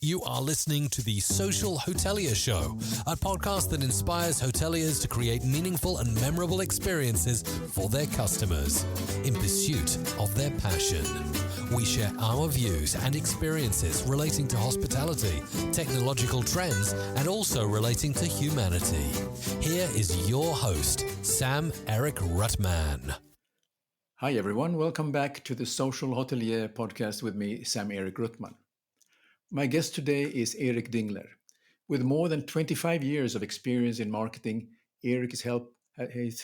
You are listening to the Social Hotelier Show, a podcast that inspires hoteliers to create meaningful and memorable experiences for their customers in pursuit of their passion. We share our views and experiences relating to hospitality, technological trends, and also relating to humanity. Here is your host, Sam-Erik Ruttmann. Hi everyone, welcome back to the Social Hotelier Podcast with me, Sam-Erik Ruttmann. My guest today is Eric Dingler. With more than 25 years of experience in marketing, Eric is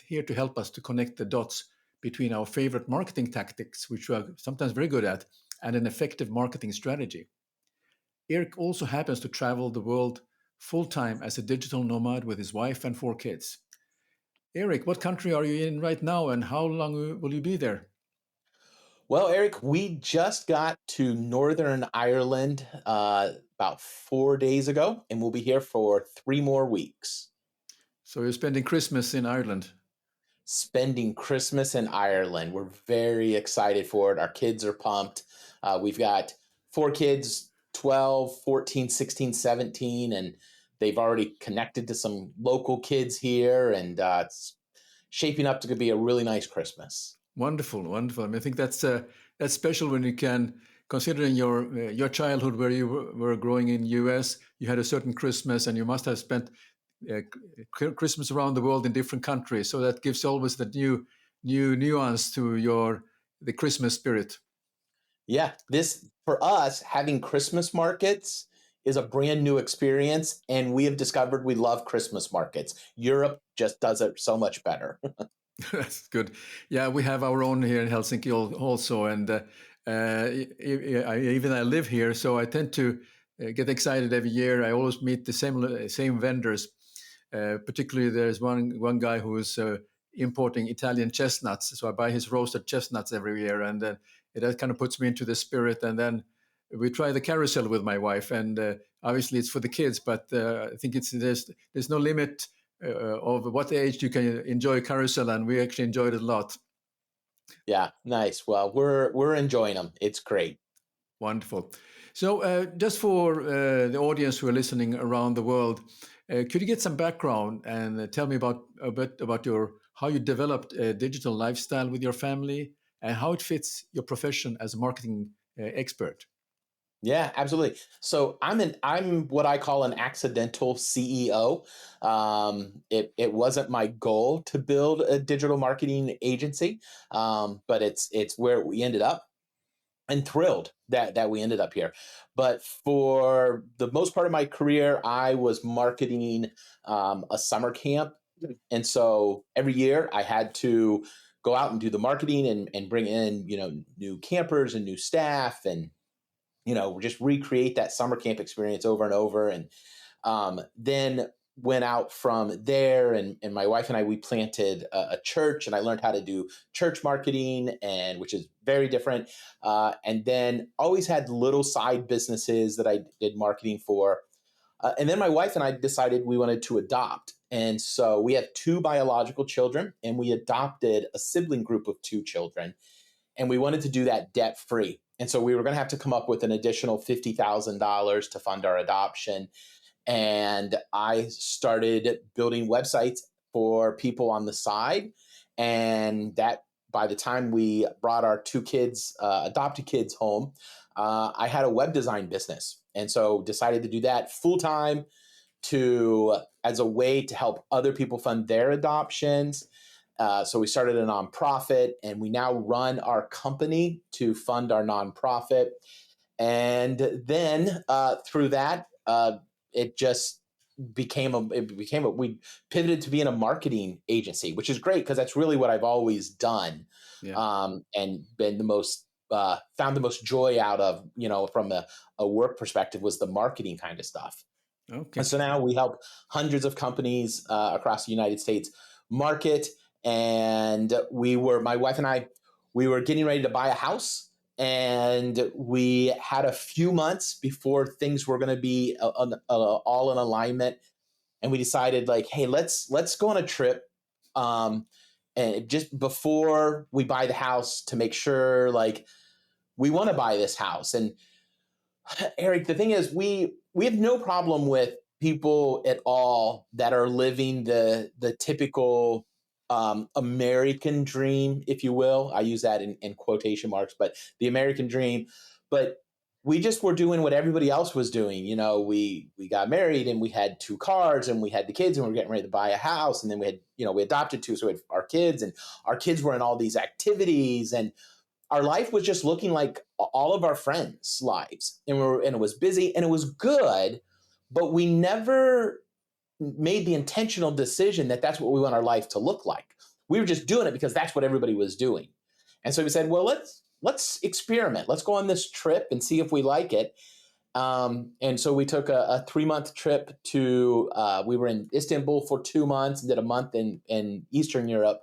here to help us to connect the dots between our favorite marketing tactics, which we are sometimes very good at, and an effective marketing strategy. Eric also happens to travel the world full-time as a digital nomad with his wife and 4 kids. Eric, what country are you in right now and how long will you be there? Well, Eric, we just got to Northern Ireland about 4 days ago, and we'll be here for 3 more weeks. So you're spending Christmas in Ireland? Spending Christmas in Ireland. We're very excited for it. Our kids are pumped. We've got 4 kids, 12, 14, 16, 17, and they've already connected to some local kids here, and it's shaping up to be a really nice Christmas. Wonderful, wonderful. I mean, I think that's special when you can, considering your childhood where you were growing in the US, you had a certain Christmas and you must have spent Christmas around the world in different countries. So that gives always the new nuance to the Christmas spirit. Yeah, this for us, having Christmas markets is a brand new experience, and we have discovered we love Christmas markets. Europe just does it so much better. That's good. Yeah, we have our own here in Helsinki also, and I live here, so I tend to get excited every year. I always meet the same vendors. Particularly, there's one guy who is importing Italian chestnuts, so I buy his roasted chestnuts every year, and that kind of puts me into the spirit. And then we try the carousel with my wife, and obviously it's for the kids, but I think there's no limit of what age you can enjoy carousel, and we actually enjoyed it a lot. Yeah, nice. Well, we're enjoying them. It's great. Wonderful. So just for the audience who are listening around the world, could you get some background and tell me a bit about how you developed a digital lifestyle with your family and how it fits your profession as a marketing expert? Yeah, absolutely. So I'm what I call an accidental CEO. It wasn't my goal to build a digital marketing agency, but it's where we ended up, and thrilled that we ended up here. But for the most part of my career, I was marketing a summer camp, and so every year I had to go out and do the marketing and bring in new campers and new staff and just recreate that summer camp experience over and over. And then went out from there, and my wife and I, we planted a church, and I learned how to do church marketing, and which is very different. And then always had little side businesses that I did marketing for. And then my wife and I decided we wanted to adopt. And so we have 2 biological children, and we adopted a sibling group of 2 children. And we wanted to do that debt-free. And so we were going to have to come up with an additional $50,000 to fund our adoption. And I started building websites for people on the side. And that, by the time we brought our 2 kids, adopted kids home, I had a web design business. And so decided to do that full-time as a way to help other people fund their adoptions. So we started a nonprofit, and we now run our company to fund our nonprofit. And then through that, it just we pivoted to being a marketing agency, which is great because that's really what I've always done. Yeah. And been found the most joy out of, from a work perspective, was the marketing kind of stuff. Okay. And so now we help hundreds of companies across the United States market. And my wife and I, we were getting ready to buy a house, and we had a few months before things were going to be all in alignment. And we decided, hey, let's go on a trip, and just before we buy the house, to make sure we want to buy this house. And Eric, the thing is, we have no problem with people at all that are living the typical American dream, if you will. I use that in quotation marks, but the American dream. But we just were doing what everybody else was doing. We got married and we had 2 cars and we had the kids and we were getting ready to buy a house. And then we had, we adopted 2. So we had our kids, and our kids were in all these activities, and our life was just looking like all of our friends' lives. And it was busy and it was good, but we never made the intentional decision that that's what we want our life to look like. We were just doing it because that's what everybody was doing. And so we said, well, let's experiment. Let's go on this trip and see if we like it. And so we took a 3-month trip to, we were in Istanbul for 2 months and did a month in Eastern Europe.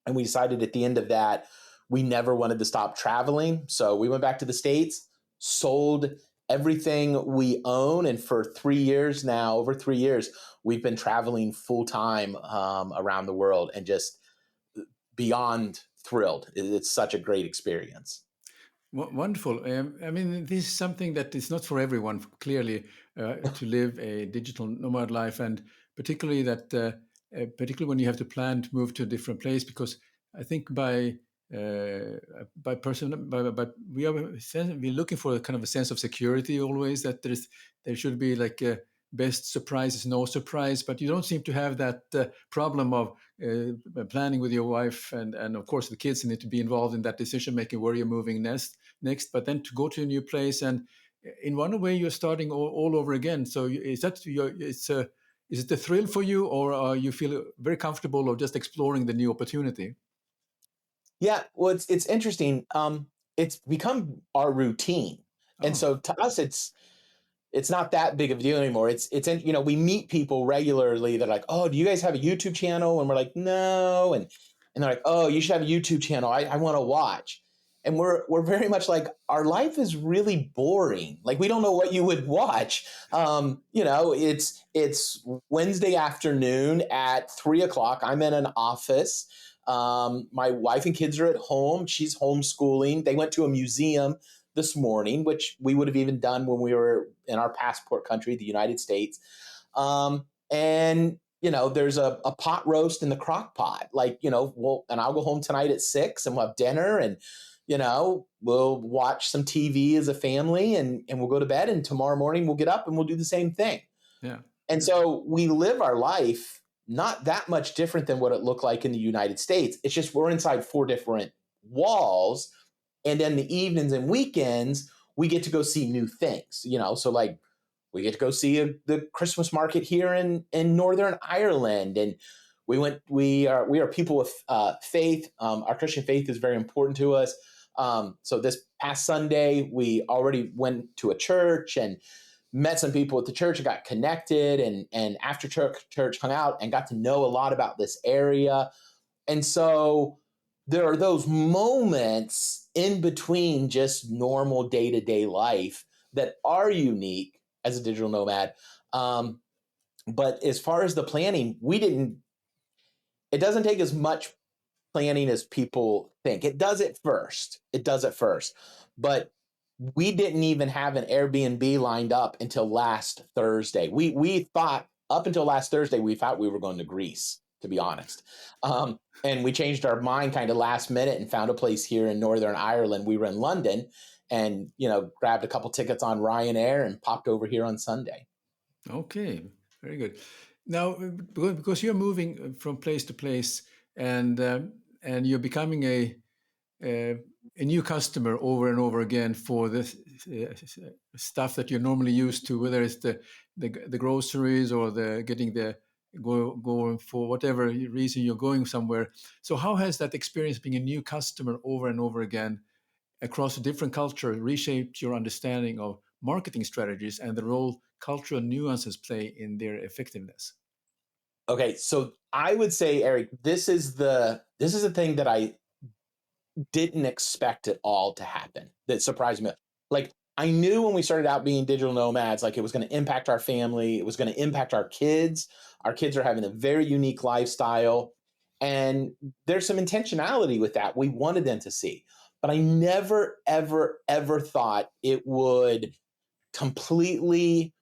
And we decided at the end of that, we never wanted to stop traveling. So we went back to the States, sold everything we own. And for 3 years now, over 3 years, we've been traveling full time around the world, and just beyond thrilled. It's such a great experience. Wonderful. I mean, this is something that is not for everyone, clearly, to live a digital nomad life, and particularly when you have to plan to move to a different place, because I think we're looking for a kind of a sense of security always, that there should be like a best surprise is no surprise, but you don't seem to have that problem of planning with your wife, and of course the kids need to be involved in that decision making where you're moving next, but then to go to a new place, and in one way you're starting all over again. So is it a thrill for you, or you feel very comfortable or just exploring the new opportunity? Yeah, well, it's interesting. It's become our routine, and so to us, it's not that big of a deal anymore. We meet people regularly that are like, oh, do you guys have a YouTube channel? And we're like, no, and they're like, oh, you should have a YouTube channel. I want to watch. And we're very much like, our life is really boring. Like, we don't know what you would watch. It's Wednesday afternoon at 3:00. I'm in an office. My wife and kids are at home. She's homeschooling. They went to a museum this morning, which we would have even done when we were in our passport country, the United States. And there's a pot roast in the crock pot. And I'll go home tonight at 6 and we'll have dinner, and we'll watch some TV as a family, and we'll go to bed, and tomorrow morning we'll get up and we'll do the same thing. Yeah. And so we live our life not that much different than what it looked like in the United States. It's just we're inside 4 different walls. And then the evenings and weekends, we get to go see new things, So like, we get to go see the Christmas market here in Northern Ireland. And we are people with faith. Our Christian faith is very important to us. So this past Sunday, we already went to a church and met some people at the church and got connected, and after church hung out and got to know a lot about this area. And so there are those moments in between just normal day-to-day life that are unique as a digital nomad. But as far as the planning, it doesn't take as much planning as people think. It does it first. But we didn't even have an Airbnb lined up until last Thursday. We thought up until last Thursday, we thought we were going to Greece, to be honest. And we changed our mind kind of last minute and found a place here in Northern Ireland. We were in London and, grabbed a couple tickets on Ryanair and popped over here on Sunday. Okay, very good. Now, because you're moving from place to place, and you're becoming a new customer over and over again for the stuff that you're normally used to, whether it's the groceries or going for whatever reason you're going somewhere. So how has that experience being a new customer over and over again across a different culture reshaped your understanding of marketing strategies and the role cultural nuances play in their effectiveness? Okay, so I would say, Eric, this is the thing that I didn't expect it all to happen, that surprised me. Like, I knew when we started out being digital nomads, like, it was going to impact our family. It was going to impact our kids. Our kids are having a very unique lifestyle. And there's some intentionality with that. We wanted them to see. But I never, ever, ever thought it would completely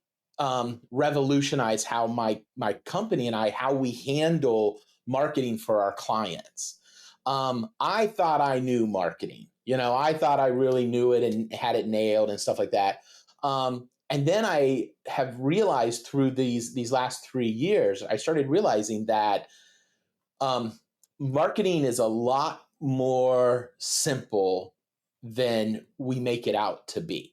revolutionized how my company and how we handle marketing for our clients. I thought I knew marketing. I thought I really knew it and had it nailed and stuff like that. And then I have realized through these last 3 years, I started realizing that marketing is a lot more simple than we make it out to be.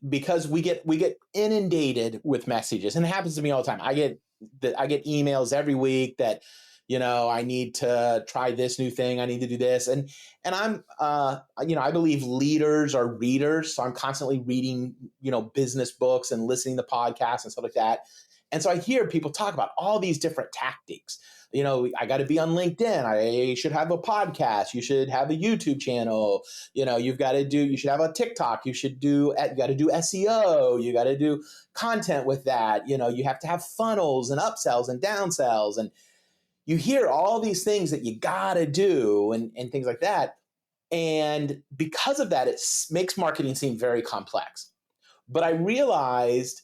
Because we get inundated with messages, and it happens to me all the time. I get emails every week that I need to try this new thing. I need to do this, and I'm I believe leaders are readers, so I'm constantly reading business books and listening to podcasts and stuff like that. And so I hear people talk about all these different tactics. I got to be on LinkedIn. I should have a podcast. You should have a YouTube channel. You should have a TikTok. You got to do SEO. You got to do content with that. You have to have funnels and upsells and downsells. And you hear all these things that you got to do and things like that. And because of that, it makes marketing seem very complex. But I realized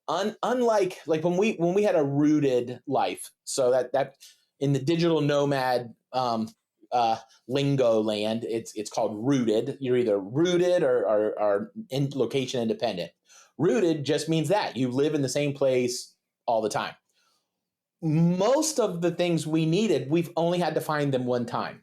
unlike like when we had a rooted life, so that in the digital nomad lingo land, it's called rooted. You're either rooted or in location independent. Rooted just means that you live in the same place all the time. Most of the things we needed, we've only had to find them one time.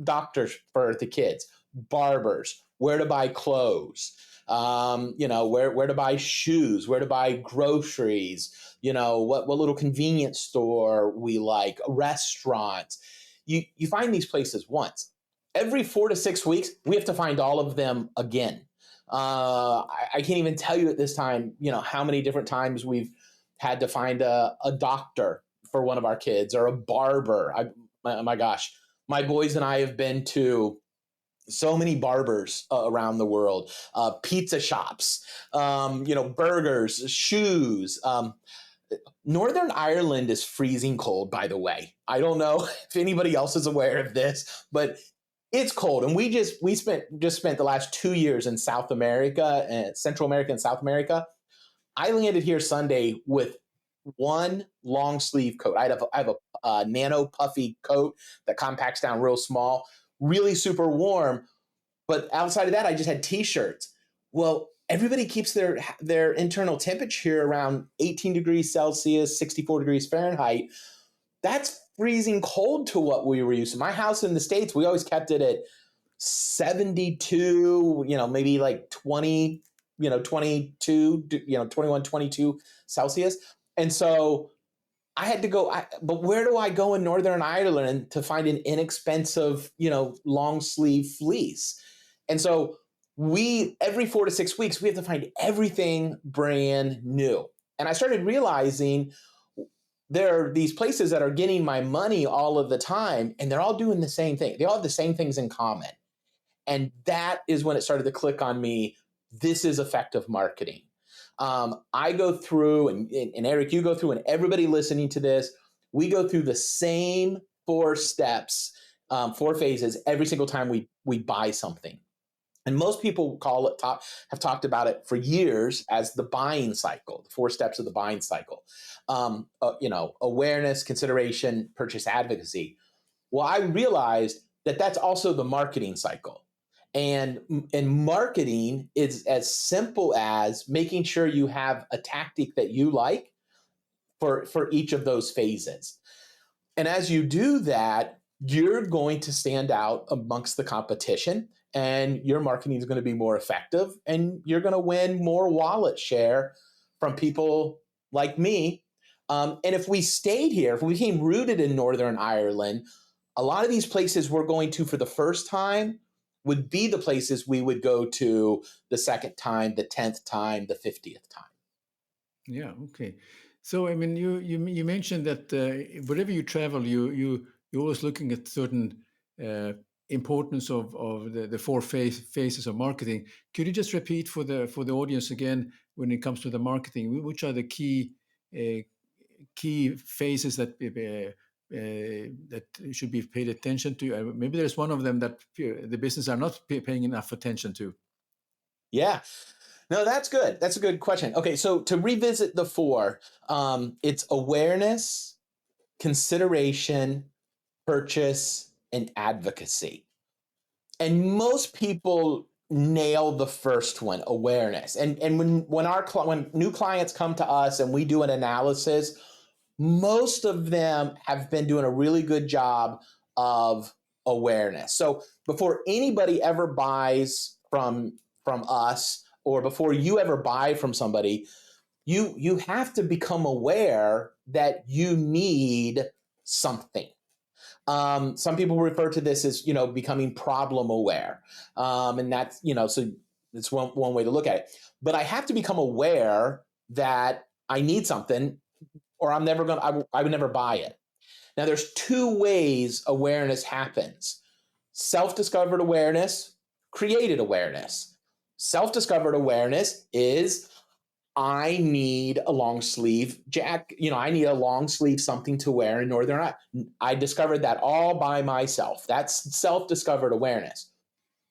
Doctors for the kids, barbers, where to buy clothes, where to buy shoes, where to buy groceries, what little convenience store we like, restaurants. You find these places once. Every 4 to 6 weeks, we have to find all of them again. I can't even tell you at this time, how many different times we've had to find a doctor for one of our kids or a barber. My gosh, my boys and I have been to so many barbers around the world, pizza shops, burgers, shoes. Northern Ireland is freezing cold, by the way. I don't know if anybody else is aware of this, but it's cold. And we spent the last 2 years in South America, Central America and South America. I landed here Sunday with one long sleeve coat. I have a nano puffy coat that compacts down real small, really super warm. But outside of that, I just had t-shirts. Well, everybody keeps their internal temperature around 18 degrees Celsius, 64 degrees Fahrenheit. That's freezing cold to what we were used to. My house in the States, we always kept it at 72, maybe like 20, 22, 21, 22 Celsius. And so I had to go, but where do I go in Northern Ireland to find an inexpensive, long sleeve fleece? And so every 4 to 6 weeks, we have to find everything brand new. And I started realizing there are these places that are getting my money all of the time, and they're all doing the same thing. They all have the same things in common. And that is when it started to click on me. This is effective marketing. I go through, and Eric, you go through, and everybody listening to this, we go through the same 4 steps, 4 phases every single time we buy something. And most people have talked about it for years as the buying cycle, the 4 steps of the buying cycle. Awareness, consideration, purchase, advocacy. Well, I realized that that's also the marketing cycle. And marketing is as simple as making sure you have a tactic that you like for each of those phases. And as you do that, you're going to stand out amongst the competition, and your marketing is going to be more effective, and you're going to win more wallet share from people like me. And if we stayed here, if we became rooted in Northern Ireland, a lot of these places we're going to for the first time would be the places we would go to the second time, the 10th time, the 50th time. Yeah. Okay. So I mean, you mentioned that wherever you travel, you're always looking at certain importance of the 4 phases of marketing. Could you just repeat for the audience again when it comes to the marketing? Which are the key phases that should be paid attention to? Maybe there's one of them that the business are not paying enough attention to. Yeah. No, that's good. That's a good question. Okay, so to revisit the four, it's awareness, consideration, purchase, and advocacy. And most people nail the first one, awareness. And when new clients come to us and we do an analysis, most of them have been doing a really good job of awareness. So before anybody ever buys from us, or before you ever buy from somebody, you have to become aware that you need something. Some people refer to this as, becoming problem aware. And that's, so it's one way to look at it. But I have to become aware that I need something, or I would never buy it. Now, there's two ways awareness happens: self-discovered awareness, created awareness. Self-discovered awareness is, I need a long sleeve I need a long sleeve something to wear in Northern. I discovered that all by myself. That's self-discovered awareness.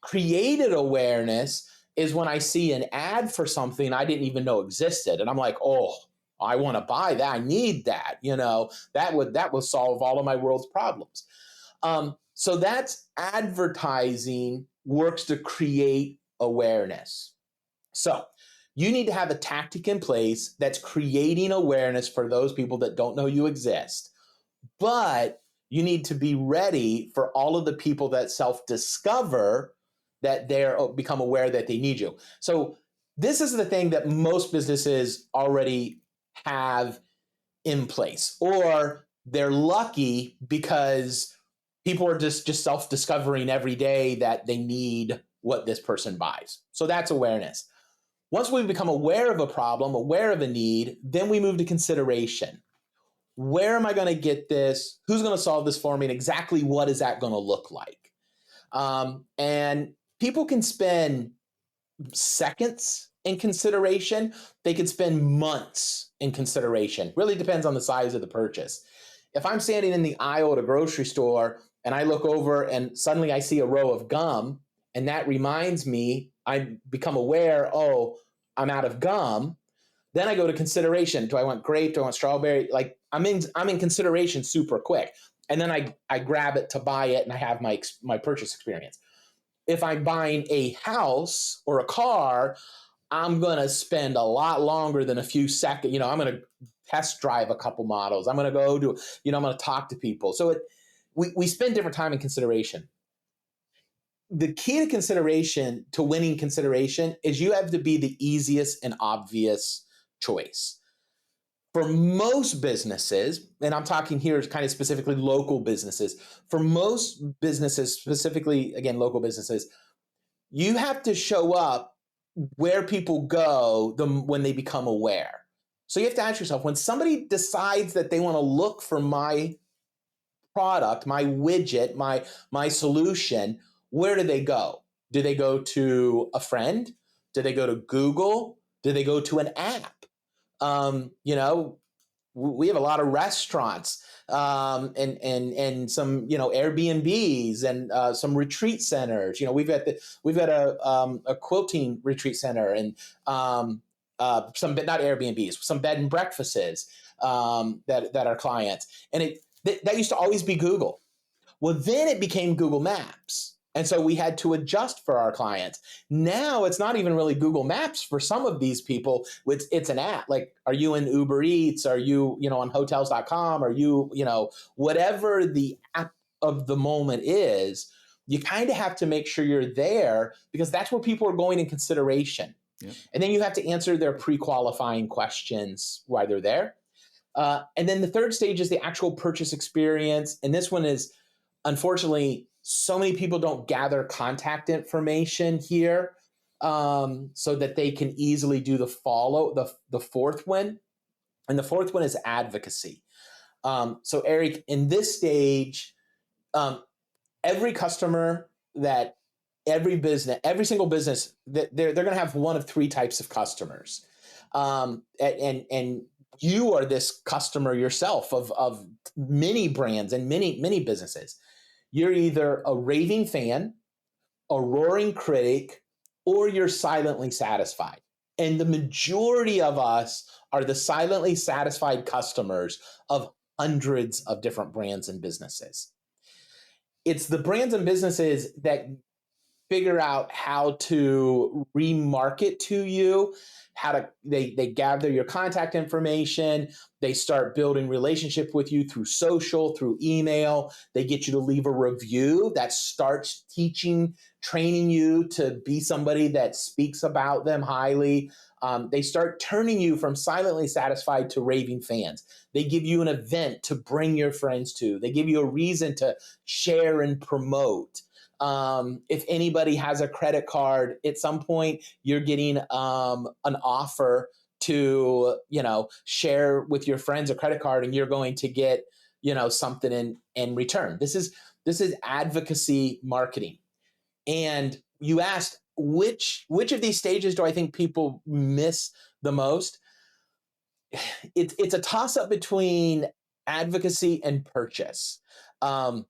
Created awareness is when I see an ad for something I didn't even know existed, and I'm like, oh, I want to buy that. I need that. That would solve all of my world's problems. So that's advertising works to create awareness. So you need to have a tactic in place that's creating awareness for those people that don't know you exist. But you need to be ready for all of the people that self-discover that they're become aware that they need you. So this is the thing that most businesses already have in place, or they're lucky because people are just self-discovering every day that they need what this person buys. So that's awareness. Once we become aware of a problem, aware of a need, then we move to consideration. Where am I going to get this? Who's going to solve this for me? And exactly what is that going to look like? And people can spend seconds in consideration. They could spend months in consideration. Really depends on the size of the purchase. If I'm standing in the aisle at a grocery store and I look over and suddenly I see a row of gum, and that reminds me, I become aware, oh, I'm out of gum. Then I go to consideration. Do I want grape? Do I want strawberry? Like I'm in consideration super quick. And then I grab it to buy it, and I have my purchase experience. If I'm buying a house or a car, I'm going to spend a lot longer than a few seconds. I'm going to test drive a couple models. I'm going to go to, I'm going to talk to people. So we spend different time in consideration. The key to consideration, to winning consideration, is you have to be the easiest and obvious choice. For most businesses, and I'm talking here kind of specifically local businesses, for most businesses, specifically, again, local businesses, you have to show up where people go when they become aware. So you have to ask yourself, when somebody decides that they want to look for my product, my widget, my solution, where do they go? Do they go to a friend? Do they go to Google? Do they go to an app? We have a lot of restaurants and some Airbnbs and some retreat centers. We've got a quilting retreat center and some, but not Airbnbs, some bed and breakfasts that are clients, and that used to always be Google. Well, then it became Google Maps. And so we had to adjust for our clients. Now it's not even really Google Maps for some of these people. It's an app. Like, are you in Uber Eats? Are you, on hotels.com? Are you, whatever the app of the moment is, you kind of have to make sure you're there because that's where people are going in consideration. Yeah. And then you have to answer their pre-qualifying questions while they're there. And then the third stage is the actual purchase experience. And this one is, unfortunately, so many people don't gather contact information here so that they can easily do the fourth one. And the fourth one is advocacy. So Eric, in this stage, every customer every single business, that they're going to have one of three types of customers. And you are this customer yourself of many brands and many businesses. You're either a raving fan, a roaring critic, or you're silently satisfied. And the majority of us are the silently satisfied customers of hundreds of different brands and businesses. It's the brands and businesses that figure out how to remarket to you, they gather your contact information, they start building relationship with you through social, through email, they get you to leave a review that starts training you to be somebody that speaks about them highly. They start turning you from silently satisfied to raving fans. They give you an event to bring your friends to. They give you a reason to share and promote. If anybody has a credit card, at some point you're getting an offer to, share with your friends a credit card, and you're going to get, something in return. This is advocacy marketing. And you asked which of these stages do I think people miss the most? It's a toss up between advocacy and purchase. A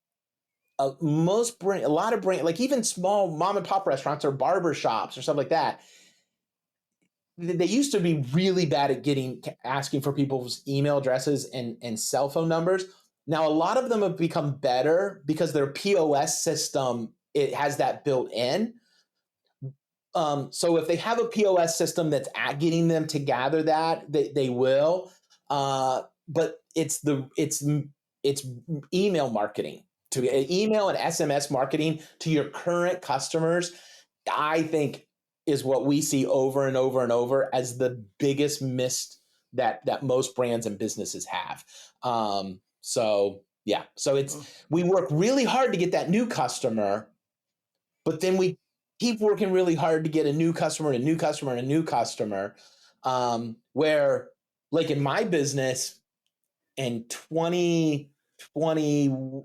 lot of brand, like even small mom and pop restaurants or barber shops or stuff like that, they used to be really bad at asking for people's email addresses and cell phone numbers. Now, a lot of them have become better because their POS system, it has that built in. So if they have a POS system that's getting them to gather that, they will. But it's email marketing, to email and SMS marketing to your current customers, I think is what we see over and over and over as the biggest miss that most brands and businesses have. So we work really hard to get that new customer, but then we keep working really hard to get a new customer and a new customer and a new customer. Where, like in my business in 2020,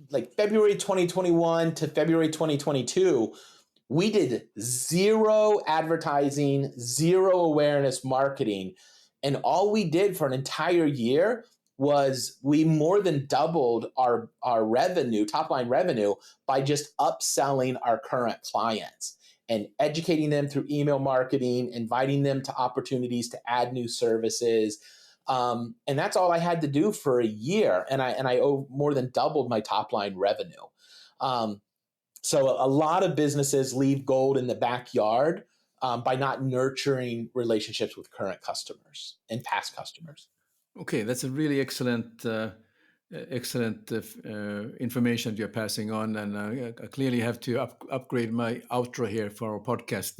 like February 2021 to February 2022, we did zero advertising, zero awareness marketing. And all we did for an entire year was we more than doubled our revenue, top line revenue, by just upselling our current clients and educating them through email marketing, inviting them to opportunities to add new services. And that's all I had to do for a year. And I more than doubled my top line revenue. So a lot of businesses leave gold in the backyard by not nurturing relationships with current customers and past customers. Okay, that's a really excellent information you're passing on, and I clearly have to upgrade my outro here for our podcast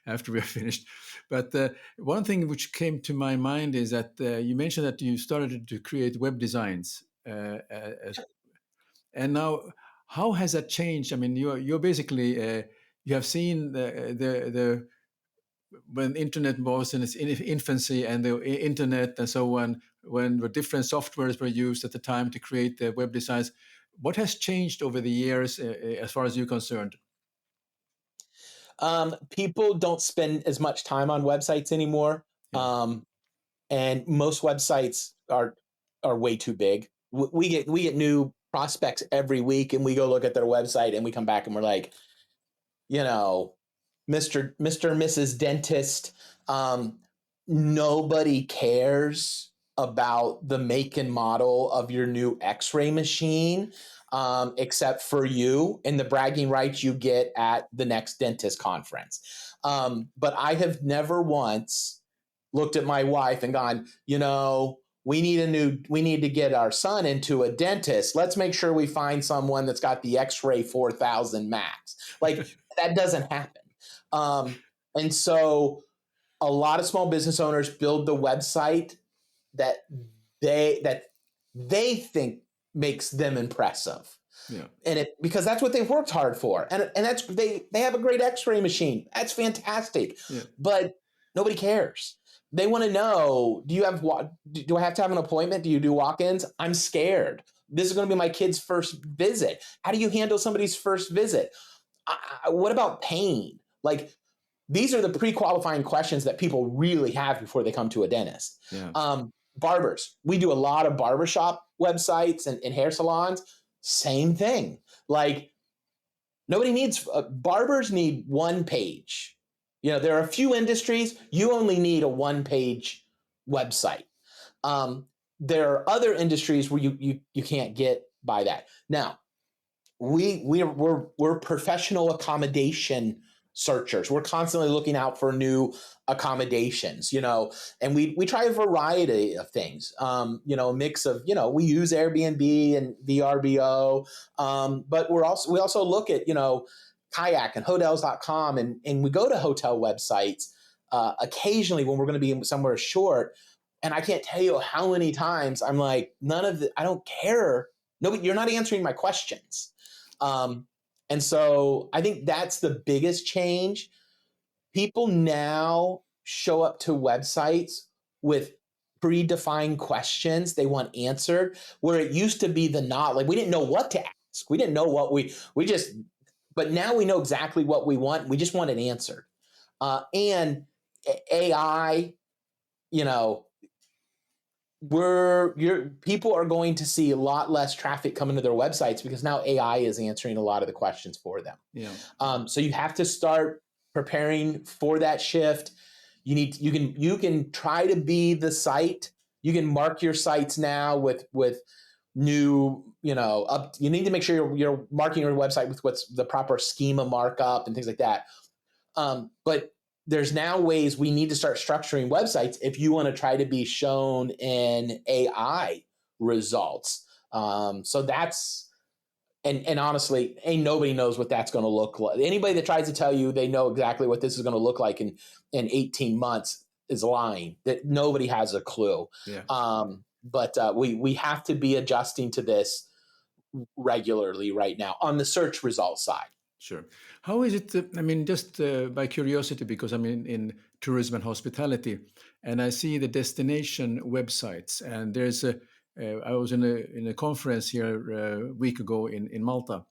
after we are finished. But one thing which came to my mind is that you mentioned that you started to create web designs, and now how has that changed? I mean, you're basically you have seen the when internet was in its infancy and the internet and so on, when the different softwares were used at the time to create the web designs. What has changed over the years as far as you're concerned? People don't spend as much time on websites anymore. Yeah. And most websites are way too big. We get new prospects every week, and we go look at their website and we come back and we're like, Mr. and Mrs. Dentist, nobody cares about the make and model of your new X-ray machine, except for you and the bragging rights you get at the next dentist conference. But I have never once looked at my wife and gone, we need to get our son into a dentist. Let's make sure we find someone that's got the X-ray 4000 max. Like that doesn't happen. And so a lot of small business owners build the website that they think makes them impressive. Yeah. And because that's what they've worked hard for. And that's, they have a great X-ray machine. That's fantastic. Yeah. But nobody cares. They want to know, do I have to have an appointment? Do you do walk-ins? I'm scared. This is going to be my kid's first visit. How do you handle somebody's first visit? What about pain? Like, these are the pre-qualifying questions that people really have before they come to a dentist. Yeah. Barbers. We do a lot of barbershop websites and hair salons. Same thing. Like, barbers need one page There are a few industries you only need a one-page website. There are other industries where you can't get by that. Now, we're professional accommodation searchers. We're constantly looking out for new accommodations, and we try a variety of things. A mix of, we use Airbnb and VRBO, but we also look at, Kayak and hotels.com, and we go to hotel websites occasionally when we're going to be somewhere short. And I can't tell you how many times I'm like, I don't care. No, you're not answering my questions. And so I think that's the biggest change. People now show up to websites with predefined questions they want answered, where it used to be we didn't know what to ask. We didn't know what but now we know exactly what we want. We just want it answered. And AI, people are going to see a lot less traffic coming to their websites because now AI is answering a lot of the questions for them. Yeah. So you have to start preparing for that shift. You can try to be the site. You can mark your sites now with new, you need to make sure you're marking your website with what's the proper schema markup and things like that. But there's now ways we need to start structuring websites if you want to try to be shown in AI results. So that's, and honestly, ain't nobody knows what that's going to look like. Anybody that tries to tell you they know exactly what this is going to look like in 18 months is lying. That nobody has a clue. Yeah. But we have to be adjusting to this regularly right now on the search results side. Sure. How is it? Just by curiosity, because I'm in tourism and hospitality, and I see the destination websites. And there's I was in a conference here a week ago in Malta,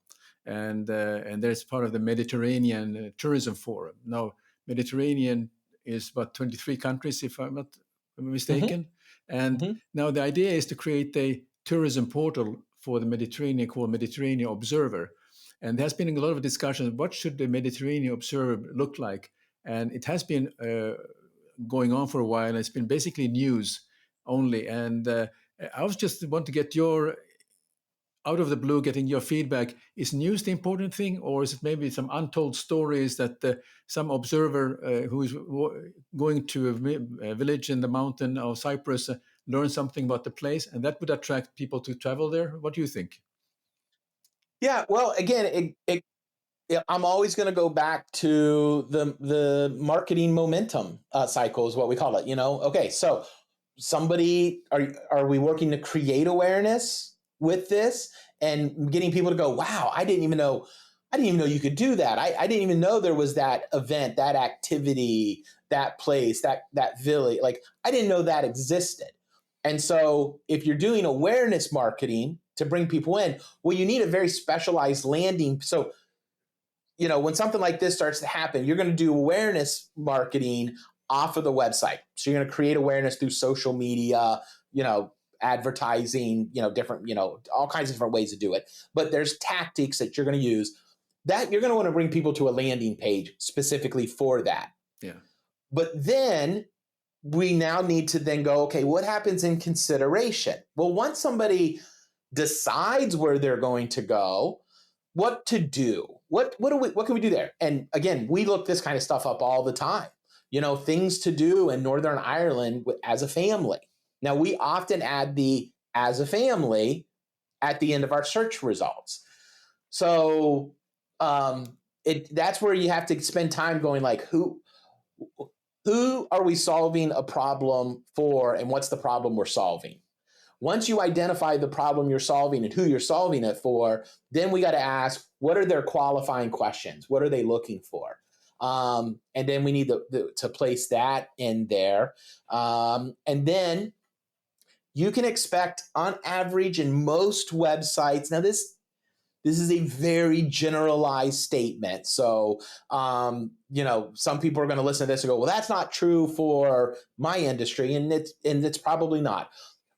and there's part of the Mediterranean Tourism Forum. Now, Mediterranean is about 23 countries, if I'm not mistaken. And now the idea is to create a tourism portal for the Mediterranean called Mediterranean Observer. And there has been a lot of discussion, what should the Mediterranean Observer look like? And it has been going on for a while. It's been basically news only. And I was just want to get out of the blue, getting your feedback. Is news the important thing, or is it maybe some untold stories that some observer who is going to a village in the mountain of Cyprus learn something about the place, and that would attract people to travel there? What do you think? Yeah, well, again, I'm always going to go back to the marketing momentum cycle is what we call it. Okay, so are we working to create awareness with this and getting people to go, wow, I didn't even know you could do that. I didn't even know there was that event, that activity, that place, that village. Like, I didn't know that existed. And so if you're doing awareness marketing to bring people in, well, you need a very specialized landing. So, when something like this starts to happen, you're going to do awareness marketing off of the website. So you're going to create awareness through social media, advertising, different, all kinds of different ways to do it. But there's tactics that you're going to use that you're going to want to bring people to a landing page specifically for that. Yeah. But then we now need to then go, okay, what happens in consideration? Well, once somebody decides where they're going to go, what to do? What can we do there? And again, we look this kind of stuff up all the time. Things to do in Northern Ireland as a family. Now, we often add the as a family at the end of our search results. So that's where you have to spend time going like, who are we solving a problem for, and what's the problem we're solving? Once you identify the problem you're solving and who you're solving it for, then we got to ask, what are their qualifying questions? What are they looking for? And then we need to place that in there. And then you can expect, on average, in most websites, now this is a very generalized statement. So, some people are going to listen to this and go, well, that's not true for my industry. And it's probably not.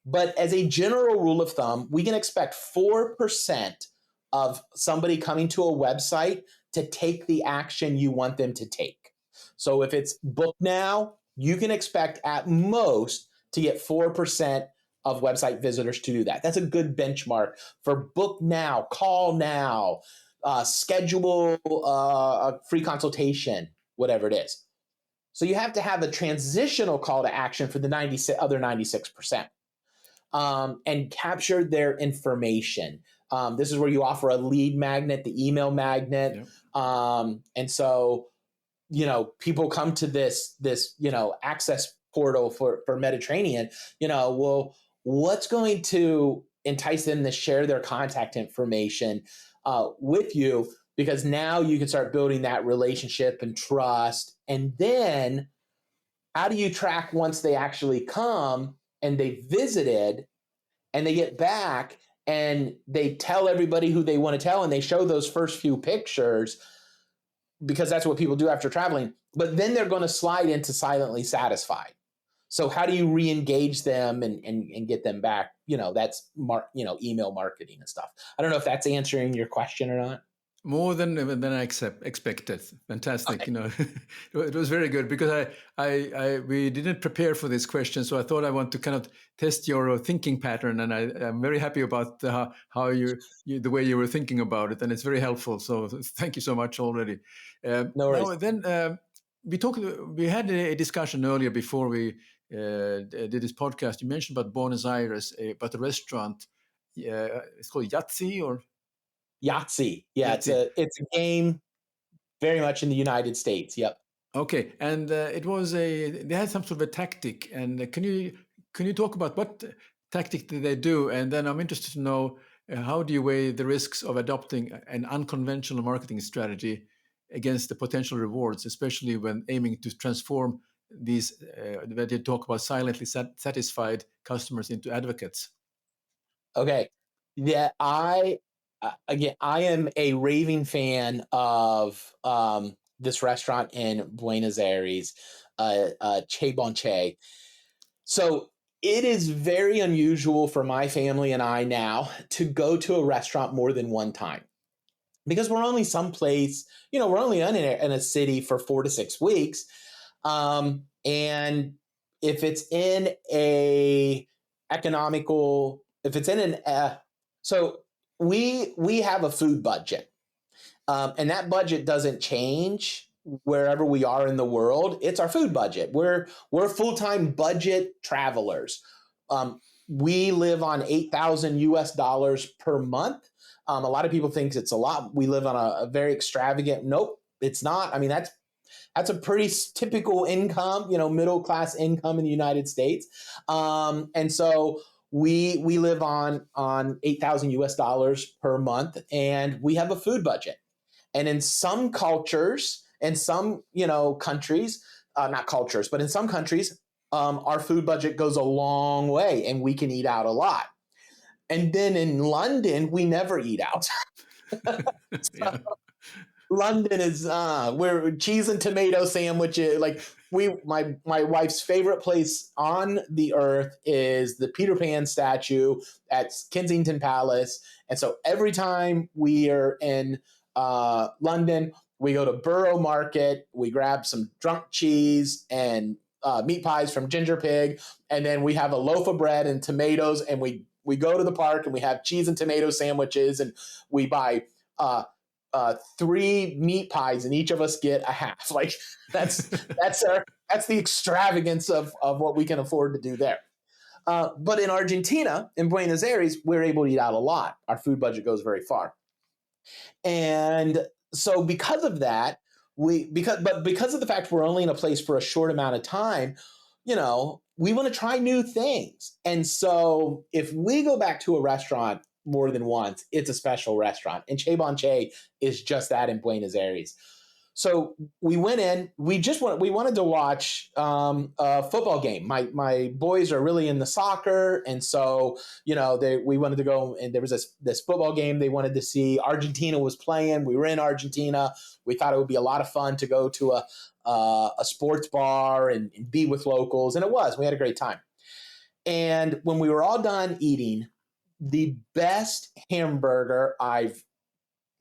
But as a general rule of thumb, we can expect 4% of somebody coming to a website to take the action you want them to take. So if it's book now, you can expect at most to get 4% of website visitors to do that. That's a good benchmark for book now, call now, schedule a free consultation, whatever it is. So you have to have a transitional call to action for the other 96%, and capture their information. This is where you offer a lead magnet, the email magnet. Yep. And so, people come to this, access portal for Mediterranean, well, what's going to entice them to share their contact information with you? Because now you can start building that relationship and trust. And then how do you track once they actually come and they visited and they get back and they tell everybody who they want to tell and they show those first few pictures, because that's what people do after traveling. But then they're going to slide into silently satisfied. So how do you re-engage them and get them back? That's email marketing and stuff. I don't know if that's answering your question or not. More than I expected. Fantastic. Okay. It was very good, because we didn't prepare for this question, so I thought I want to kind of test your thinking pattern, and I'm very happy about how you the way you were thinking about it, and it's very helpful. So thank you so much already. No worries. Then we had a discussion earlier before we did this podcast. You mentioned about Buenos Aires, about a restaurant. It's called Yahtzee, or Yahtzee. Yeah, Yahtzee. It's a game very much in the United States. Yep. Okay, and they had some sort of a tactic, and can you talk about what tactic did they do? And then I'm interested to know, how do you weigh the risks of adopting an unconventional marketing strategy against the potential rewards, especially when aiming to transform these that you talk about silently satisfied customers into advocates? Okay, yeah, I am a raving fan of this restaurant in Buenos Aires, Che Bonche. So it is very unusual for my family and I now to go to a restaurant more than one time, because we're only someplace, we're only in a city for 4 to 6 weeks. And if it's in so we have a food budget, and that budget doesn't change wherever we are in the world. It's our food budget. We're full-time budget travelers. We live on $8,000 per month. A lot of people think it's a lot. We live on a very extravagant. Nope, it's not. I mean, that's a pretty typical income, middle-class income in the United States. And so we live on $8,000 per month, and we have a food budget. And in some cultures, and some countries, not cultures, but in some countries, our food budget goes a long way, and we can eat out a lot. And then in London, we never eat out. Yeah. London is where cheese and tomato sandwiches. Like my wife's favorite place on the earth is the Peter Pan statue at Kensington Palace. And so every time we are in London, we go to Borough Market, we grab some drunk cheese and meat pies from Ginger Pig, and then we have a loaf of bread and tomatoes, and we go to the park and we have cheese and tomato sandwiches, and we buy 3 meat pies, and each of us get a half. Like that's the extravagance of what we can afford to do there. But in Argentina, in Buenos Aires, we're able to eat out a lot. Our food budget goes very far. And so because of that, because of the fact we're only in a place for a short amount of time, we want to try new things. And so if we go back to a restaurant more than once, it's a special restaurant. And Che Bonche is just that in Buenos Aires. So we went in, we wanted to watch a football game. My boys are really into soccer. And so, we wanted to go, and there was this football game they wanted to see. Argentina was playing. We were in Argentina. We thought it would be a lot of fun to go to a sports bar and be with locals. And it was, we had a great time. And when we were all done eating, the best hamburger I've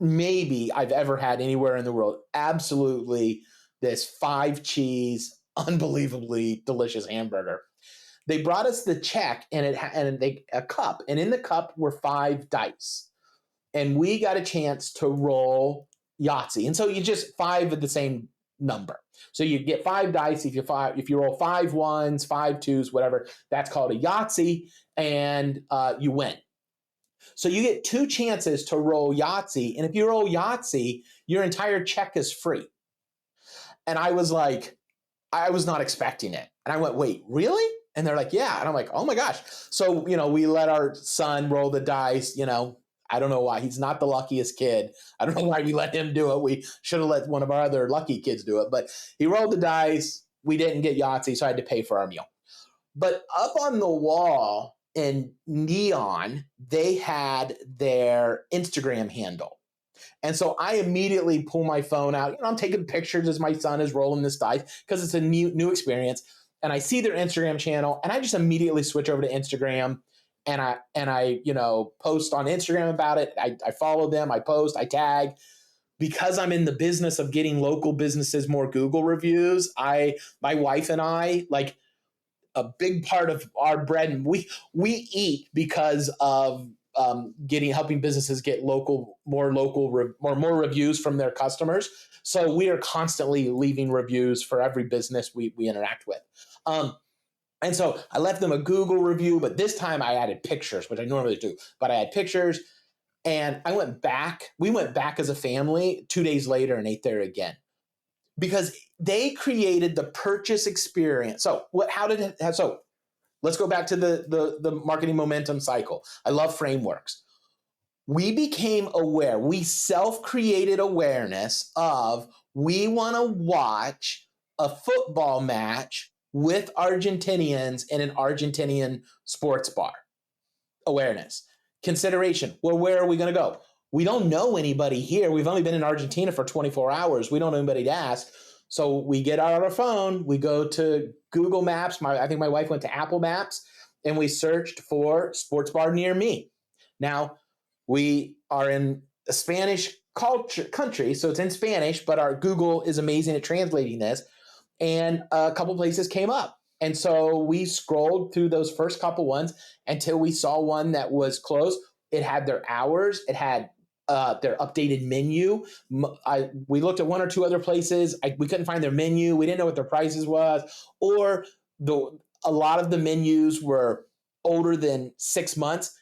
ever had anywhere in the world. Absolutely this 5-cheese, unbelievably delicious hamburger. They brought us the check and a cup, and in the cup were 5 dice, and we got a chance to roll Yahtzee. And so you just 5 of the same number. So you get 5 dice. If you roll 5 1s, 5 2s, whatever, that's called a Yahtzee, and you win. So you get 2 chances to roll Yahtzee, and if you roll Yahtzee, your entire check is free. And I was like, I was not expecting it. And I went, wait, really? And they're like, yeah. And I'm like, oh my gosh. So, we let our son roll the dice, I don't know why. He's not the luckiest kid. I don't know why we let him do it. We should have let one of our other lucky kids do it. But he rolled the dice. We didn't get Yahtzee, so I had to pay for our meal. But up on the wall in neon, they had their Instagram handle. And so I immediately pull my phone out. I'm taking pictures as my son is rolling this dice because it's a new experience. And I see their Instagram channel, and I just immediately switch over to Instagram. And I post on Instagram about it. I follow them. I post. I tag. Because I'm in the business of getting local businesses more Google reviews. My wife and I, like, a big part of our bread, and we eat because of helping businesses get more reviews from their customers. So we are constantly leaving reviews for every business we interact with. And so I left them a Google review, but this time I added pictures, which I normally do, but I had pictures, and we went back as a family 2 days later and ate there again, because they created the purchase experience. So let's go back to the marketing momentum cycle. I love frameworks. We became aware. We self-created awareness of, we want to watch a football match with Argentinians in an Argentinian sports bar. Awareness. Consideration. Well, where are we going to go? We don't know anybody here. We've only been in Argentina for 24 hours. We don't know anybody to ask. So we get out our phone, we go to Google Maps. I think my wife went to Apple Maps, and we searched for sports bar near me. Now, we are in a Spanish country, so it's in Spanish, but our Google is amazing at translating this. And a couple places came up. And so we scrolled through those first couple ones until we saw one that was close. It had their hours. It had their updated menu. We looked at 1 or 2 other places. We couldn't find their menu. We didn't know what their prices was. Or a lot of the menus were older than 6 months.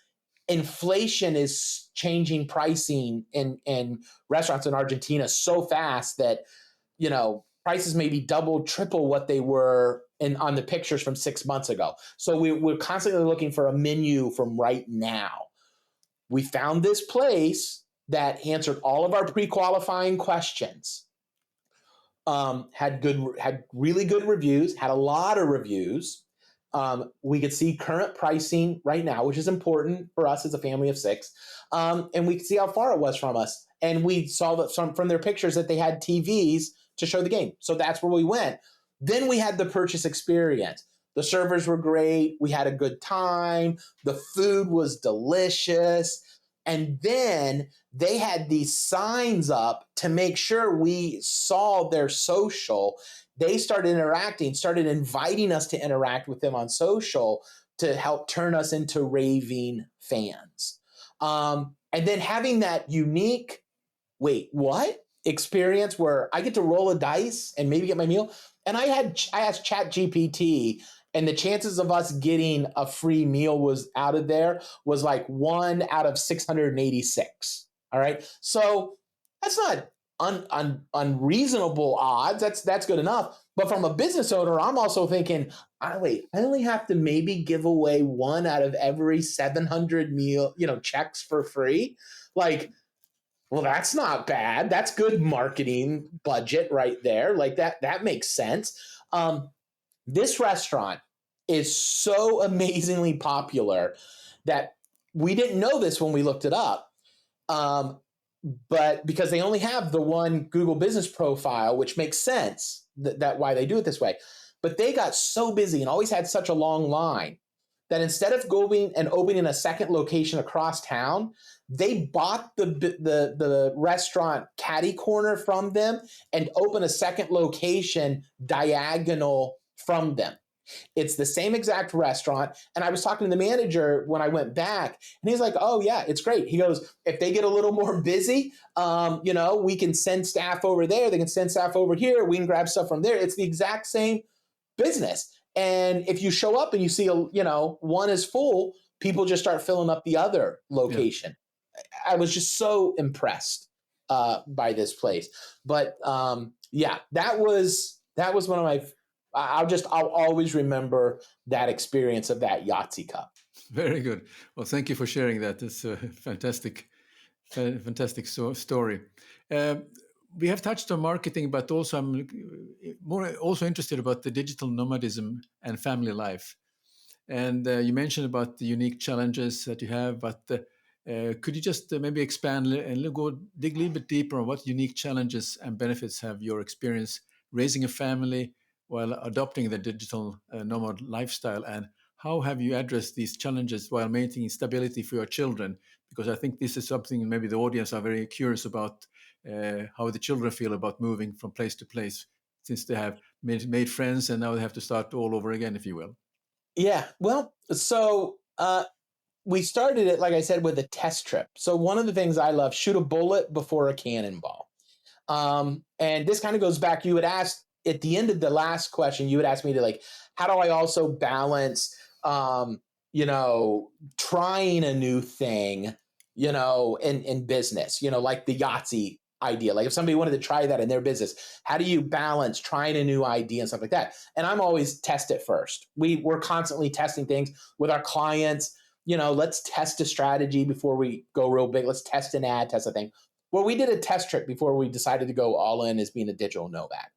Inflation is changing pricing in restaurants in Argentina so fast that, prices may be double, triple what they were on the pictures from 6 months ago. So we're constantly looking for a menu from right now. We found this place that answered all of our pre-qualifying questions, had really good reviews, had a lot of reviews. We could see current pricing right now, which is important for us as a family of 6. And we could see how far it was from us. And we saw that from their pictures that they had TVs to show the game. So that's where we went. Then we had the purchase experience. The servers were great. We had a good time. The food was delicious. And then they had these signs up to make sure we saw their social. They started interacting, started inviting us to interact with them on social to help turn us into raving fans. And then having that unique, wait, what? Experience where I get to roll a dice and maybe get my meal. And I asked ChatGPT, and the chances of us getting a free meal was like 1 out of 686. All right. So that's not unreasonable odds. That's good enough. But from a business owner, I'm also thinking, I only have to maybe give away 1 out of every 700 checks for free. Like, well, that's not bad. That's good marketing budget right there. Like that makes sense. This restaurant is so amazingly popular that we didn't know this when we looked it up. But because they only have the one Google business profile, which makes sense that why they do it this way. But they got so busy and always had such a long line that instead of going and opening a second location across town, they bought the restaurant caddy corner from them and opened a second location diagonal from them. It's the same exact restaurant. And I was talking to the manager when I went back, and he's like, oh, yeah, it's great. He goes, if they get a little more busy, we can send staff over there. They can send staff over here. We can grab stuff from there. It's the exact same business. And if you show up and you see, one is full, people just start filling up the other location. Yeah. I was just so impressed by this place. But that was one of my, I'll always remember that experience of that Yahtzee Cup. Very good. Well, thank you for sharing that. It's a fantastic story. We have touched on marketing, but also I'm also interested about the digital nomadism and family life. And you mentioned about the unique challenges that you have, but could you just maybe expand and dig a little bit deeper on what unique challenges and benefits have your experience raising a family while adopting the digital nomad lifestyle, and how have you addressed these challenges while maintaining stability for your children? Because I think this is something maybe the audience are very curious about, how the children feel about moving from place to place, since they have made friends and now they have to start all over again, if you will. Yeah, well, so we started it, like I said, with a test trip. So one of the things I love, shoot a bullet before a cannonball. And this kind of goes back, you had asked at the end of the last question, you would ask me to how do I also balance, trying a new thing, in business, like the Yahtzee idea. Like if somebody wanted to try that in their business, how do you balance trying a new idea and stuff like that? And I'm always test it first. We're constantly testing things with our clients. Let's test a strategy before we go real big. Let's test an ad, test a thing. Well, we did a test trip before we decided to go all in as being a digital nomad.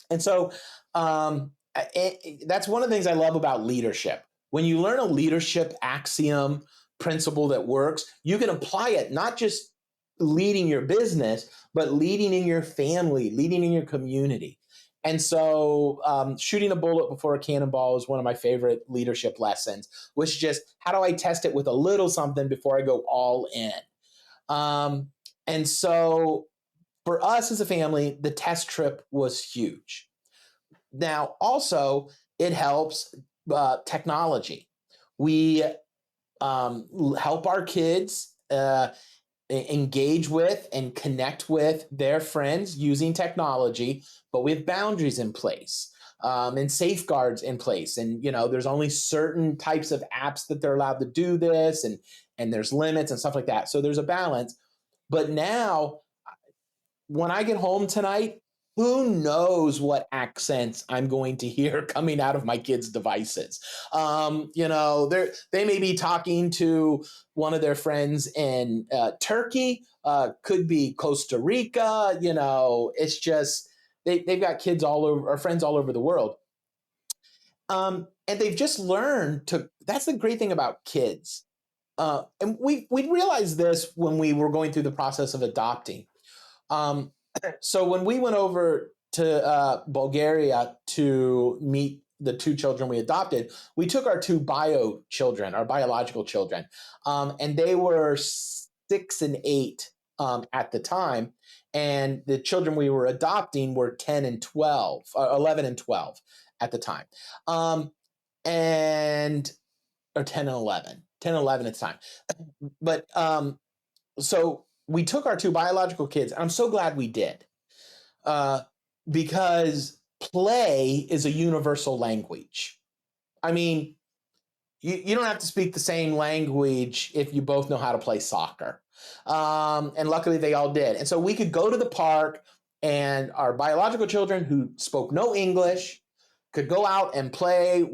And so that's one of the things I love about leadership. When you learn a leadership axiom, principle that works, you can apply it not just leading your business, but leading in your family, leading in your community. And so shooting a bullet before a cannonball is one of my favorite leadership lessons, which is just how do I test it with a little something before I go all in? And so for us as a family, the test trip was huge. Now, also, it helps technology. We help our kids engage with and connect with their friends using technology, but we have boundaries in place and safeguards in place. And, there's only certain types of apps that they're allowed to do this, and there's limits and stuff like that. So there's a balance. But now, when I get home tonight, who knows what accents I'm going to hear coming out of my kids' devices? They may be talking to one of their friends in Turkey, could be Costa Rica. It's just they've got kids all over, or friends all over the world, and they've just learned to. That's the great thing about kids, and we realized this when we were going through the process of adopting. So when we went over to Bulgaria to meet the two children we adopted, we took our two our biological children, and they were 6 and 8 at the time. And the children we were adopting were 11 and 12 at the time. Or 10 and 11 at the time. But so we took our two biological kids. I'm so glad we did, because play is a universal language. I mean, you don't have to speak the same language if you both know how to play soccer. And luckily they all did. And so we could go to the park, and our biological children who spoke no English could go out and play,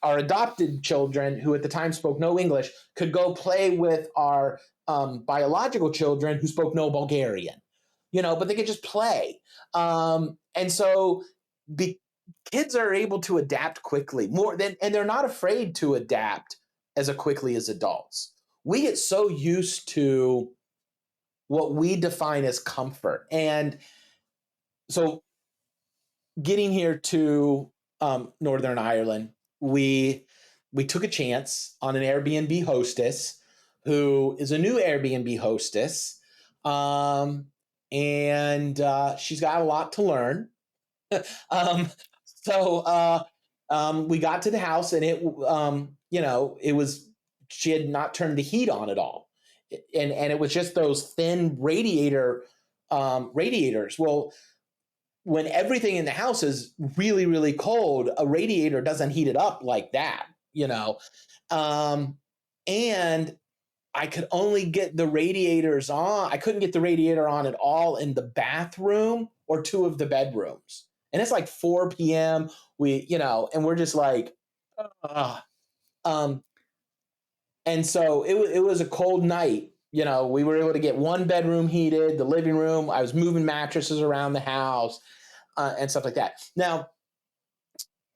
our adopted children who at the time spoke no English could go play with our biological children who spoke no Bulgarian, but they could just play. And so kids are able to adapt quickly and they're not afraid to adapt as quickly as adults. We get so used to what we define as comfort. And so getting here to Northern Ireland, we we took a chance on an Airbnb hostess who is a new Airbnb hostess. And she's got a lot to learn. um, so we got to the house, and it was, she had not turned the heat on at all. And it was just those thin radiators. Well, when everything in the house is really, really cold, a radiator doesn't heat it up like that, and I could only get the radiators on. I couldn't get the radiator on at all in the bathroom or two of the bedrooms. And it's like 4 p.m. And we're just like, Ugh. And so it was a cold night. We were able to get one bedroom heated, the living room. I was moving mattresses around the house and stuff like that. Now,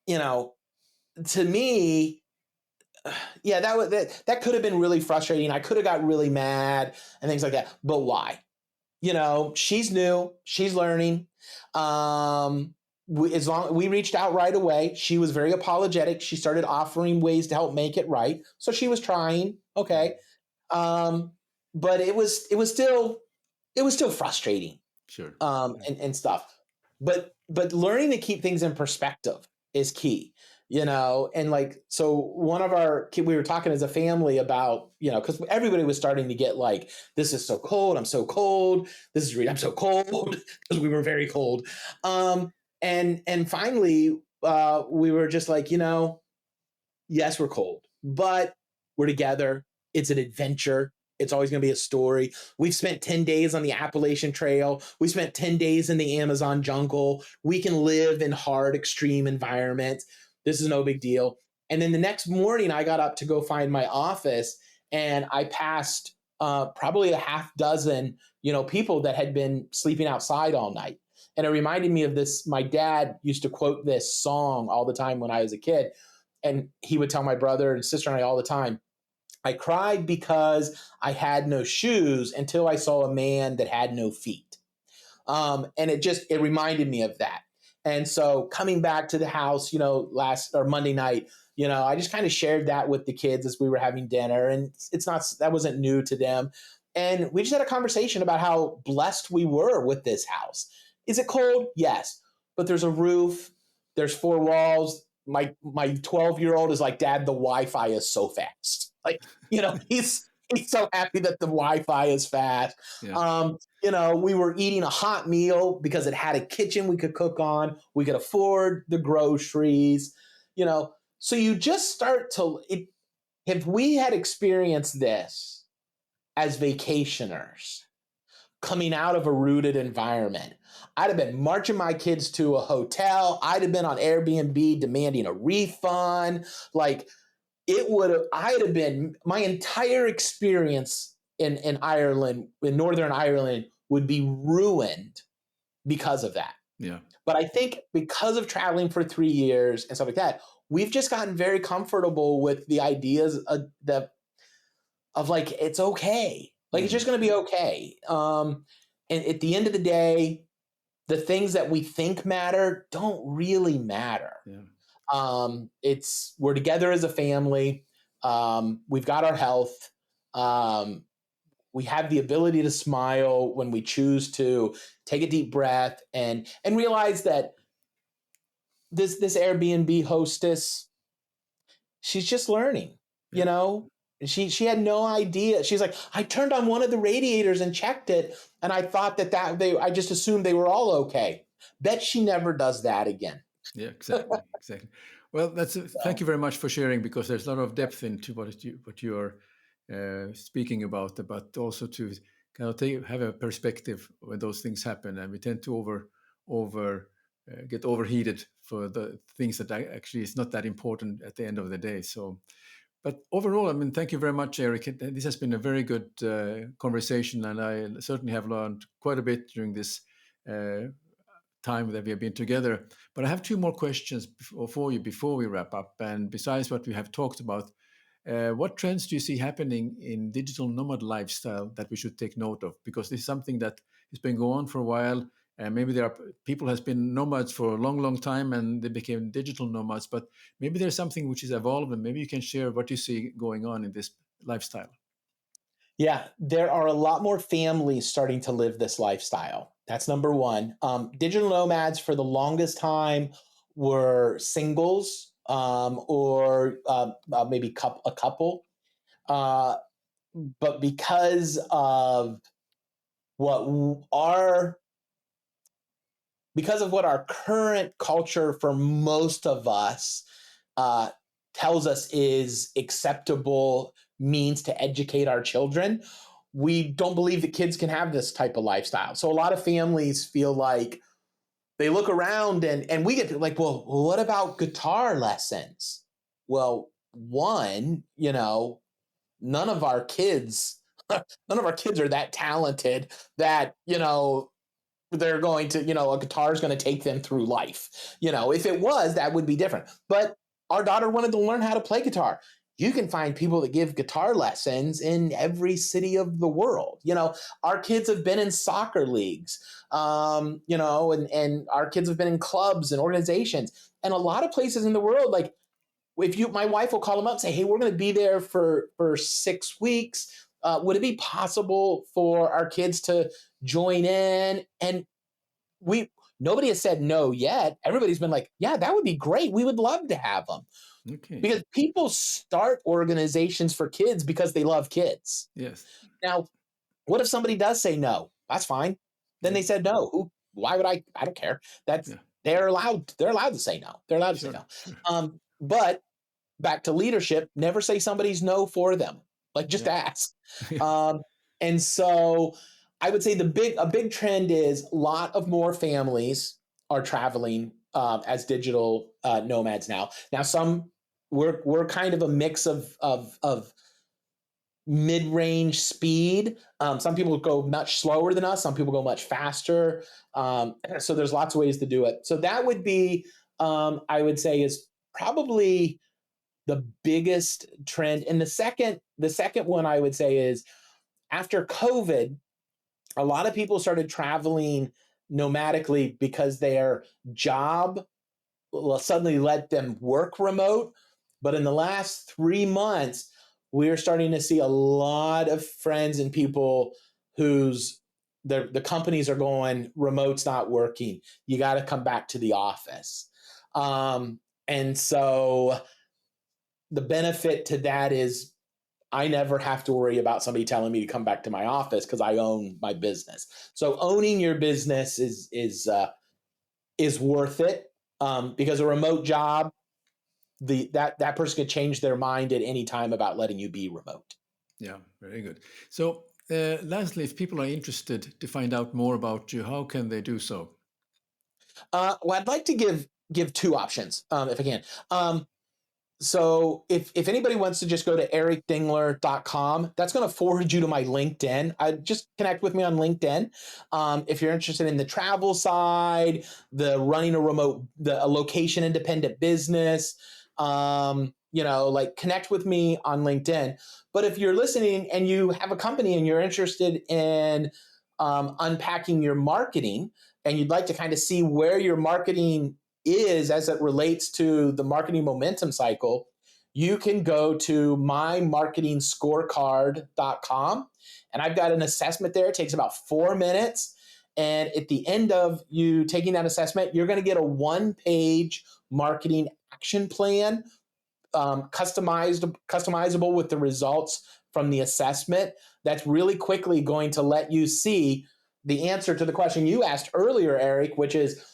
to me, yeah, that could have been really frustrating. I could have got really mad and things like that. But why? She's new, she's learning. We reached out right away. She was very apologetic. She started offering ways to help make it right. So she was trying. Okay. But it was still frustrating. Sure. And stuff. But learning to keep things in perspective is key. And so one of our kids, we were talking as a family about, because everybody was starting to get like, this is so cold. I'm so cold. I'm so cold, because we were very cold. And finally, we were just like, yes, we're cold, but we're together. It's an adventure. It's always going to be a story. We've spent 10 days on the Appalachian Trail. We spent 10 days in the Amazon jungle. We can live in hard, extreme environments. This is no big deal. And then the next morning, I got up to go find my office, and I passed probably a half dozen, people that had been sleeping outside all night. And it reminded me of this. My dad used to quote this song all the time when I was a kid. And he would tell my brother and sister and I all the time, I cried because I had no shoes until I saw a man that had no feet. And it reminded me of that. And so coming back to the house, Monday night, I just kind of shared that with the kids as we were having dinner, and that wasn't new to them. And we just had a conversation about how blessed we were with this house. Is it cold? Yes. But there's a roof, there's 4 walls. My 12-year-old is like, Dad, the Wi-Fi is so fast. Like, he's so happy that the Wi-Fi is fast. Yeah. We were eating a hot meal because it had a kitchen we could cook on. We could afford the groceries, So you just start if we had experienced this as vacationers coming out of a rooted environment, I'd have been marching my kids to a hotel. I'd have been on Airbnb demanding a refund. Like, I'd have been, my entire experience in Ireland, in Northern Ireland, would be ruined because of that. Yeah. But I think because of traveling for 3 years and stuff like that, we've just gotten very comfortable with the ideas of like, it's okay. Like, it's just going to be okay. And at the end of the day, the things that we think matter don't really matter. Yeah. We're together as a family. We've got our health. We have the ability to smile when we choose to take a deep breath and realize that this Airbnb hostess, she's just learning, She had no idea. She's like, I turned on one of the radiators and checked it, and I thought I just assumed they were all okay. Bet she never does that again. Yeah, exactly. Well, thank you very much for sharing, because there's a lot of depth into what you are speaking about, but also to kind of have a perspective when those things happen, and we tend to get overheated for the things that actually is not that important at the end of the day. So, but overall, I mean, thank you very much, Eric. This has been a very good conversation, and I certainly have learned quite a bit during this time that we have been together. But I have 2 more questions for you before we wrap up. And besides what we have talked about, what trends do you see happening in digital nomad lifestyle that we should take note of? Because this is something that has been going on for a while. And maybe there are people has been nomads for a long, long time and they became digital nomads, but maybe there's something which is evolved, and maybe you can share what you see going on in this lifestyle. Yeah, there are a lot more families starting to live this lifestyle. That's number one. Digital nomads for the longest time were singles, or maybe a couple. Uh, but what our what our current culture for most of us uh, tells us is acceptable means to educate our children, we don't believe that kids can have this type of lifestyle. So a lot of families feel like they look around and we get like, well, what about guitar lessons? Well, one, none of our kids, none of our kids are that talented that, they're going to, a guitar is going to take them through life. If it was, that would be different. But our daughter wanted to learn how to play guitar. You can find people that give guitar lessons in every city of the world. Our kids have been in soccer leagues, and our kids have been in clubs and organizations. And a lot of places in the world, like my wife will call them up and say, hey, we're going to be there for 6 weeks. Would it be possible for our kids to join in? And nobody has said no yet. Everybody's been like, yeah, that would be great. We would love to have them. Okay. Because people start organizations for kids because they love kids. Yes. Now, what if somebody does say no? That's fine. Then they said no. Why would I don't care. They're allowed to say no. They're allowed to say no. Sure. But back to leadership, never say somebody's no for them. Like just ask. And so I would say a big trend is a lot of more families are traveling as digital nomads now. Now, we're kind of a mix of mid-range speed. Some people go much slower than us. Some people go much faster. So there's lots of ways to do it. So that would be, I would say, is probably the biggest trend. And the second one I would say is after COVID, a lot of people started traveling nomadically because their job suddenly let them work remote. But in the last 3 months, we're starting to see a lot of friends and people whose the companies are going, remote's not working. You got to come back to the office. And so the benefit to that is I never have to worry about somebody telling me to come back to my office because I own my business. So owning your business is worth it, because a remote job, that person could change their mind at any time about letting you be remote. Yeah, very good. So lastly, if people are interested to find out more about you, how can they do so? Well, I'd like to give two options, if I can. So if anybody wants to just go to ericdingler.com, that's going to forward you to my LinkedIn. Just connect with me on LinkedIn. If you're interested in the travel side, the running a location independent business, connect with me on LinkedIn. But if you're listening and you have a company and you're interested in unpacking your marketing and you'd like to kind of see where your marketing is as it relates to the marketing momentum cycle, you can go to mymarketingscorecard.com. And I've got an assessment there. It takes about 4 minutes. And at the end of you taking that assessment, you're going to get a 1-page marketing action plan, customizable with the results from the assessment. That's really quickly going to let you see the answer to the question you asked earlier, Eric, which is,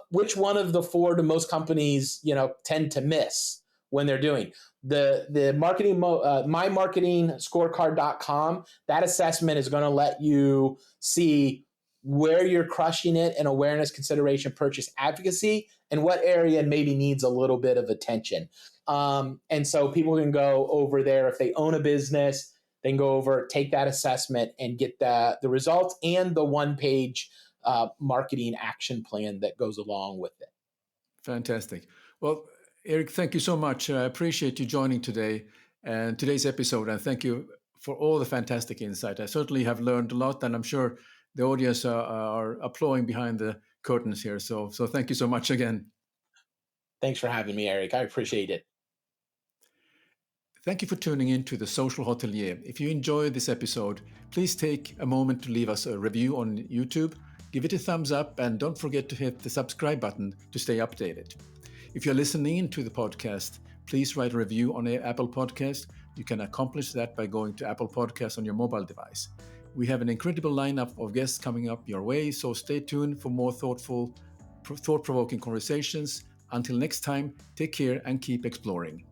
which one of the 4 do most companies, tend to miss when they're doing the marketing, mymarketingscorecard.com. That assessment is going to let you see where you're crushing it in awareness, consideration, purchase, advocacy, and what area maybe needs a little bit of attention. And so people can go over there if they own a business, they can go over, take that assessment and get the results and the 1-page marketing action plan that goes along with it. Fantastic. Well, Eric, thank you so much. I appreciate you joining today and today's episode. And thank you for all the fantastic insight. I certainly have learned a lot, and I'm sure the audience are applauding behind the curtains here. So thank you so much again. Thanks for having me, Eric. I appreciate it. Thank you for tuning in to the Social Hotelier. If you enjoyed this episode, please take a moment to leave us a review on YouTube, give it a thumbs up, and don't forget to hit the subscribe button to stay updated. If you're listening into the podcast, please write a review on Apple Podcast. You can accomplish that by going to Apple Podcast on your mobile device. We have an incredible lineup of guests coming up your way, so stay tuned for more thought-provoking conversations. Until next time, take care and keep exploring.